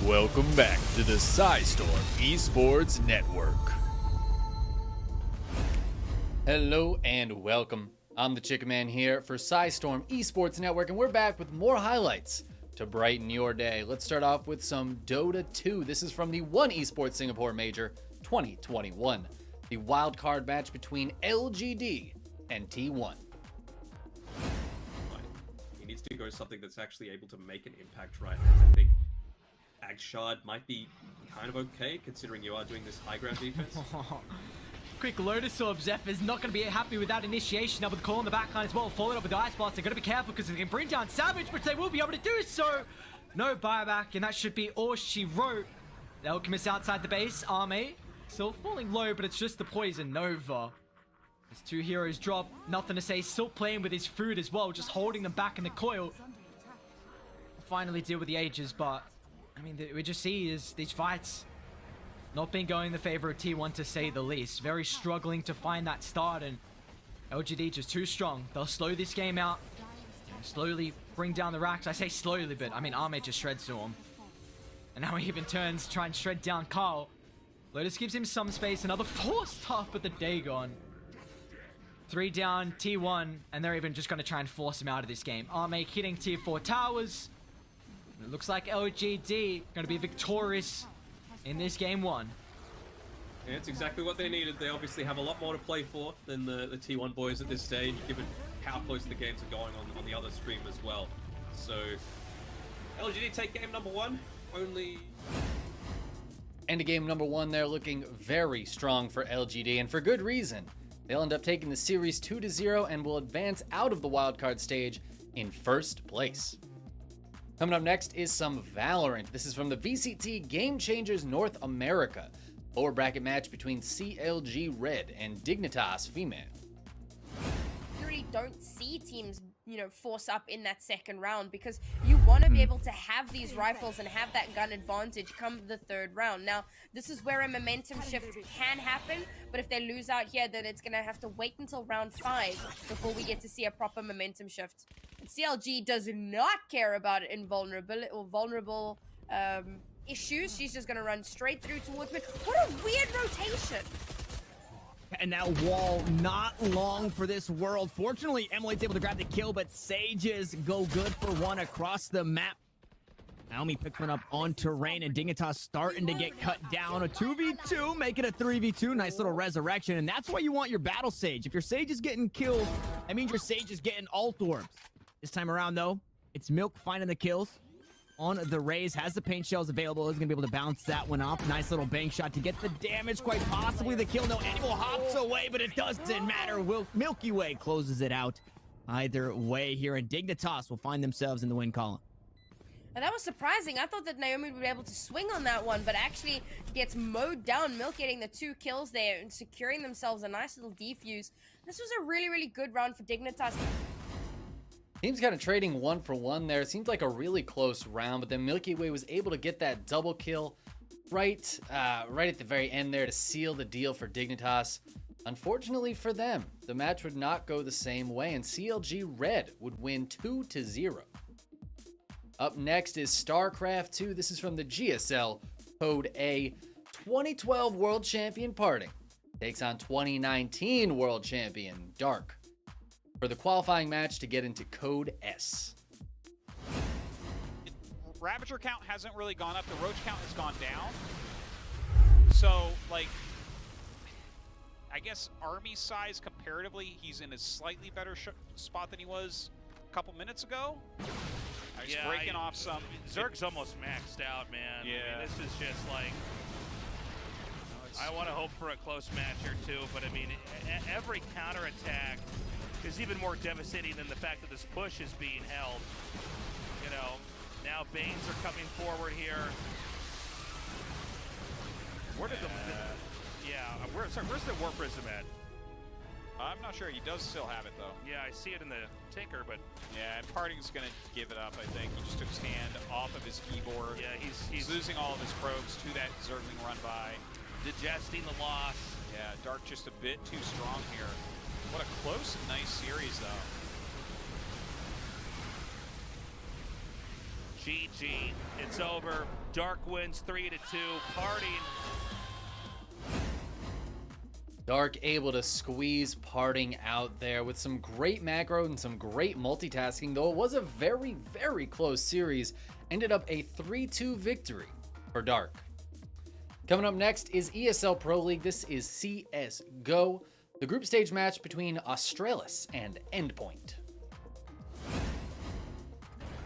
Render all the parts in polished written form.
Welcome back to the Storm Esports Network. Hello and welcome. I'm the Chickenman here for Storm Esports Network, and we're back with more highlights to brighten your day. Let's start off with some Dota 2. This is from the One Esports Singapore Major 2021, the wildcard match between LGD and T1. He needs to go something that's actually able to make an impact right now. I think Agshard might be kind of okay, considering you are doing this high ground defense. Quick Lotus Orb. Zeph is not going to be happy with that initiation up with the call on the backline as well. Followed up with the Ice Blast. They're going to be careful because they can bring down Savage, which they will be able to do so. No buyback, and that should be all she wrote. The Alchemist outside the base. Army still falling low, but it's just the Poison Nova. His two heroes drop. Nothing to say. Still playing with his food as well, just holding them back in the coil. Finally deal with the Aegis, but I mean, we just see is these fights not been going in the favor of T1, to say the least. Very struggling to find that start, and LGD just too strong. They'll slow this game out, slowly bring down the racks. I say slowly, but I mean, Ahmed just shreds to him. And now he even turns to try and shred down Carl. Lotus gives him some space. Another 4-star, but the Dagon. 3 down, T1, and they're even just going to try and force him out of this game. Ahmed hitting tier 4 towers. It looks like LGD going to be victorious in this game 1. Yeah, it's exactly what they needed. They obviously have a lot more to play for than the T1 boys at this stage, given how close the games are going on the other stream as well. So, LGD take game number 1. Only... And game number 1, they're looking very strong for LGD, and for good reason. They'll end up taking the series 2-0 and will advance out of the wildcard stage in first place. Coming up next is some Valorant. This is from the VCT Game Changers North America. 4-bracket match between CLG Red and Dignitas Female. You really don't see teams, force up in that second round because you want to be able to have these rifles and have that gun advantage come the third round. Now, this is where a momentum shift can happen, but if they lose out here, then it's going to have to wait until round 5 before we get to see a proper momentum shift. And CLG does not care about invulnerability or vulnerable issues. She's just going to run straight through towards me. What a weird rotation. And now Wall, not long for this world. Fortunately, Emily's able to grab the kill, but Sages go good for one across the map. Naomi picks one up on terrain, and Dignitas starting to get cut down. A 2v2, make it a 3v2. Nice little resurrection, and that's why you want your battle Sage. If your Sage is getting killed, that means your Sage is getting ult orbs. This time around, though, it's Milk finding the kills on the Raze, has the paint shells available, is going to be able to bounce that one up. Nice little bank shot to get the damage, quite possibly the kill. No, Animal hops away, but it doesn't matter. Milkyway closes it out. Either way here, and Dignitas will find themselves in the win column. And that was surprising. I thought that Naomi would be able to swing on that one, but actually gets mowed down. Milk getting the 2 kills there and securing themselves a nice little defuse. This was a really, really good round for Dignitas. Teams kind of trading 1 for 1 there. It seemed like a really close round, but then Milkyway was able to get that double kill right at the very end there to seal the deal for Dignitas. Unfortunately for them, the match would not go the same way, and CLG Red would win 2-0. Up next is StarCraft 2. This is from the GSL Code A. 2012 World Champion Parting takes on 2019 World Champion Dark for the qualifying match to get into Code S. Ravager count hasn't really gone up. The Roach count has gone down. So, I guess army size comparatively, he's in a slightly better spot than he was a couple minutes ago. He's breaking off some. Zerg's almost maxed out, man. Yeah. I mean, this is just like... I want to hope for a close match here, too, but I mean, every counterattack is even more devastating than the fact that this push is being held. Now Banes are coming forward here. Where did where's the War Prism at? I'm not sure. He does still have it, though. Yeah, I see it in the ticker, but... Yeah, and Parting's going to give it up, I think. He just took his hand off of his keyboard. Yeah, he's losing all of his probes to that Zergling run by. Digesting the loss. Yeah, Dark just a bit too strong here. What a close and nice series, though. GG. It's over. Dark wins 3-2. Parting. Dark able to squeeze Parting out there with some great macro and some great multitasking, though it was a very, very close series. Ended up a 3-2 victory for Dark. Coming up next is ESL Pro League. This is CSGO, the group stage match between Australis and Endpoint.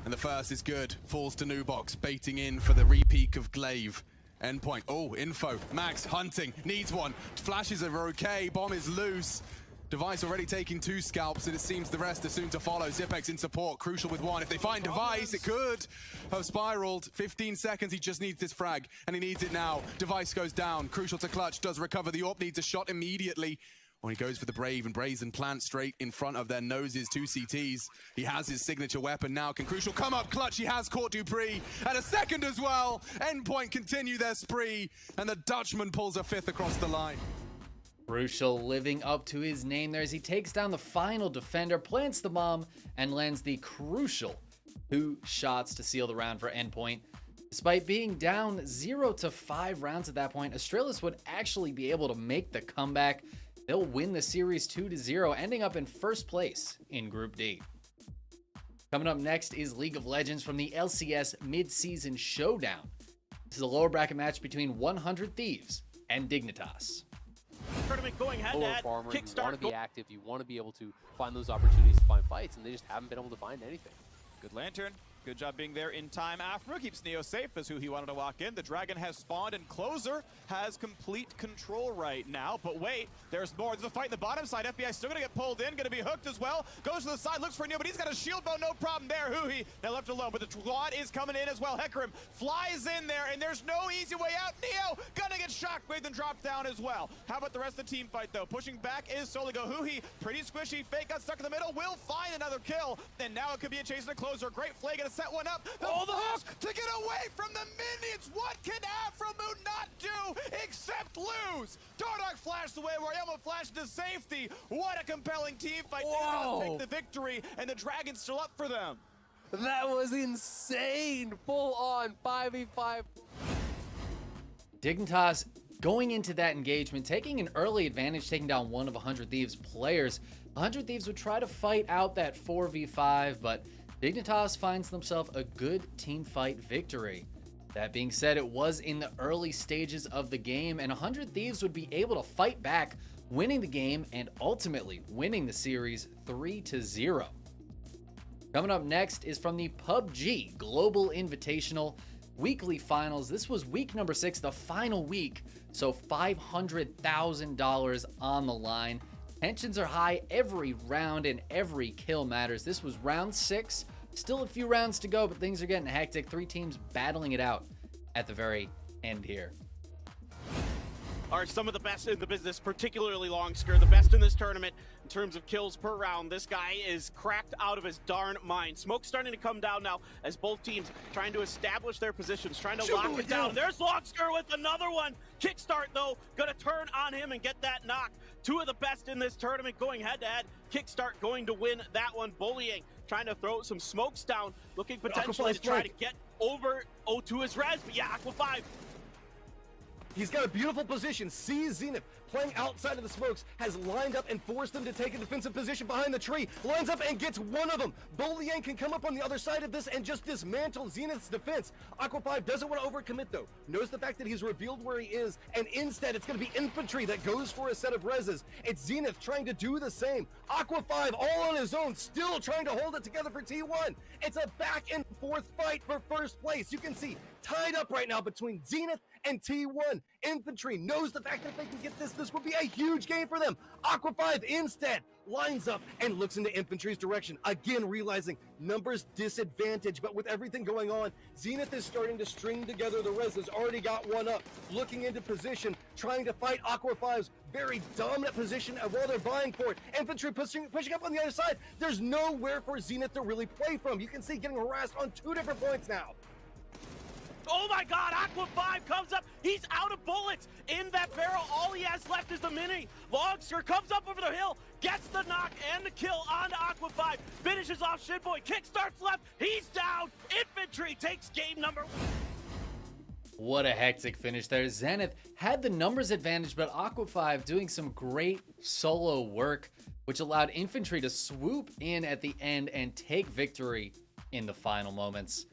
And the first is good. Falls to Nubox, baiting in for the repeat of Glaive. Endpoint. Oh, info. Max hunting. Needs one. Flashes are okay. Bomb is loose. Device already taking 2 scalps, and it seems the rest are soon to follow. Zipex in support. Crucial with 1. If they find Device, it could have spiraled. 15 seconds. He just needs this frag, and he needs it now. Device goes down. Crucial to clutch. Does recover. The AWP needs a shot immediately. When he goes for the Brave, and Brazen plant straight in front of their noses, 2 CTs. He has his signature weapon now. Can Crucial come up clutch? He has caught Dupree. And a second as well. Endpoint continue their spree. And the Dutchman pulls a 5th across the line. Crucial living up to his name there as he takes down the final defender, plants the bomb, and lands the crucial 2 shots to seal the round for Endpoint. Despite being down 0-5 rounds at that point, Australis would actually be able to make the comeback. They'll win the series 2-0, ending up in first place in Group D. Coming up next is League of Legends from the LCS Mid-Season Showdown. This is a lower bracket match between 100 Thieves and Dignitas. Tournament going head-to-head. Farmer, you Kickstart. want to be active, you want to be able to find those opportunities to find fights, and they just haven't been able to find anything. Good Lantern. Good job being there in time. Afro keeps Neo safe as who he wanted to walk in. The Dragon has spawned and Closer has complete control right now. But wait, there's more. There's a fight in the bottom side. FBI still gonna get pulled in, gonna be hooked as well. Goes to the side, looks for Neo, but he's got a shield bow, no problem there. Huhi now left alone, but the squad is coming in as well. Hecarim flies in there, and there's no easy way out. Neo gonna get shockwaved and dropped down as well. How about the rest of the team fight though? Pushing back is Soligo. Huhi, pretty squishy. Fake got stuck in the middle, will find another kill. And now it could be a chase and a Closer. Great Flay gonna set one up. The hook to get away from the minions. What can Afromoon not do except lose? Dardock flashed away, Royama flashed to safety. What a compelling team fight. They're take the victory, and the Dragon's still up for them. That was insane! Full on 5v5. Dignitas going into that engagement, taking an early advantage, taking down one of 100 Thieves players. 100 Thieves would try to fight out that 4v5, but Dignitas finds themselves a good team fight victory. That being said, it was in the early stages of the game, and 100 Thieves would be able to fight back, winning the game and ultimately winning the series 3-0. Coming up next is from the PUBG Global Invitational Weekly Finals. This was week number 6, the final week, so $500,000 on the line. Tensions are high every round and every kill matters. This was round 6. Still a few rounds to go, but things are getting hectic. 3 teams battling it out at the very end here. Are some of the best in the business, particularly Longsker, the best in this tournament in terms of kills per round. This guy is cracked out of his darn mind. Smoke's starting to come down now as both teams trying to establish their positions, trying to lock it down. There's Longsker with another one. Kickstart, though, gonna turn on him and get that knock. 2 of the best in this tournament going head-to-head. Kickstart going to win that one. Bullying, trying to throw some smokes down, looking potentially to try to get over to his res, but yeah, Aqua 5. He's got a beautiful position. Sees Zenith playing outside of the smokes, has lined up and forced them to take a defensive position behind the tree. Lines up and gets one of them. Bolien can come up on the other side of this and just dismantle Zenith's defense. Aqua 5 doesn't want to overcommit though. Knows the fact that he's revealed where he is, and instead it's going to be Infantry that goes for a set of reses. It's Zenith trying to do the same. Aqua 5 all on his own, still trying to hold it together for T1. It's a back and forth fight for first place. You can see tied up right now between Zenith and T1. Infantry knows the fact that if they can get this would be a huge game for them. Aqua 5 instead lines up and looks into Infantry's direction, again realizing numbers disadvantage, but with everything going on, Zenith is starting to string together the res. Has already got one up, looking into position, trying to fight Aqua 5's very dominant position while they're vying for it. Infantry pushing up on the other side. There's nowhere for Zenith to really play from. You can see getting harassed on 2 different points now. Oh my god, Aqua 5 comes up. He's out of bullets in that barrel. All he has left is the mini. Longster comes up over the hill, gets the knock and the kill on Aqua 5. Finishes off Shinboy. Kickstarts left. He's down. Infantry Infantry takes game number 1. What a hectic finish there. Zenith had the numbers advantage, but Aqua5 doing some great solo work, which allowed Infantry to swoop in at the end and take victory in the final moments.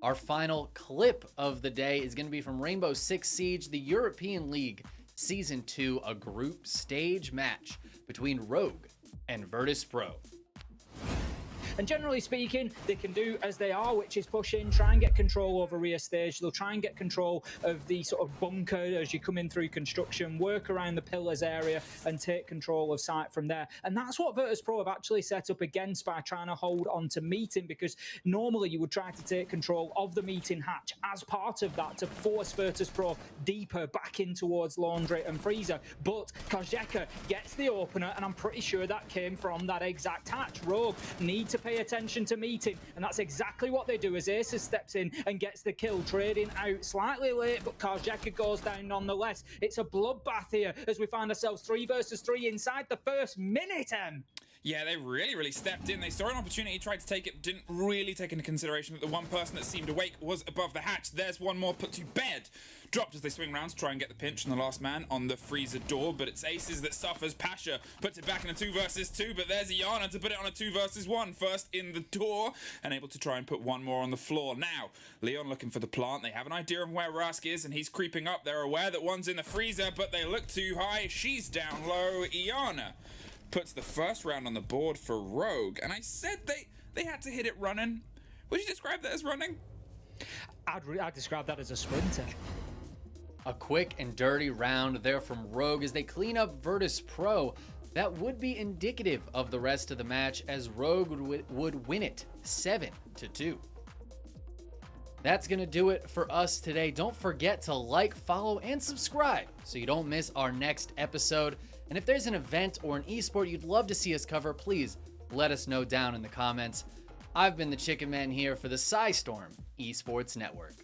Our final clip of the day is going to be from Rainbow Six Siege, the European League Season 2, a group stage match between Rogue and Virtus.pro. And generally speaking, they can do as they are, which is push in, try and get control over rear stage. They'll try and get control of the sort of bunker as you come in through construction, work around the pillars area and take control of site from there. And that's what Virtus.pro have actually set up against by trying to hold on to meeting, because normally you would try to take control of the meeting hatch as part of that to force Virtus.pro deeper back in towards Laundry and Freezer. But Kajeka gets the opener, and I'm pretty sure that came from that exact hatch. Rogue need to pay attention to meeting, and that's exactly what they do as Aces steps in and gets the kill, trading out slightly late, but Kajeka goes down nonetheless. It's a bloodbath here as we find ourselves 3 versus 3 inside the first minute, Em. Yeah, they really stepped in. They saw an opportunity, tried to take it, didn't really take into consideration that the one person that seemed awake was above the hatch. There's one more put to bed. Dropped as they swing round to try and get the pinch on the last man on the freezer door, but it's Aces that suffers. Pasha puts it back in a 2 versus 2, but there's Iana to put it on a 2 versus 1. First in the door, and able to try and put one more on the floor. Now, Leon looking for the plant. They have an idea of where Rask is, and he's creeping up. They're aware that one's in the freezer, but they look too high. She's down low. Iana puts the first round on the board for Rogue, and I said they had to hit it running. Would you describe that as running? I'd describe that as a sprinter. A quick and dirty round there from Rogue as they clean up Virtus.pro. That would be indicative of the rest of the match, as Rogue would win it 7-2. That's going to do it for us today. Don't forget to like, follow, and subscribe so you don't miss our next episode. And if there's an event or an esport you'd love to see us cover, please let us know down in the comments. I've been the Chickenman here for the Storm Esports Network.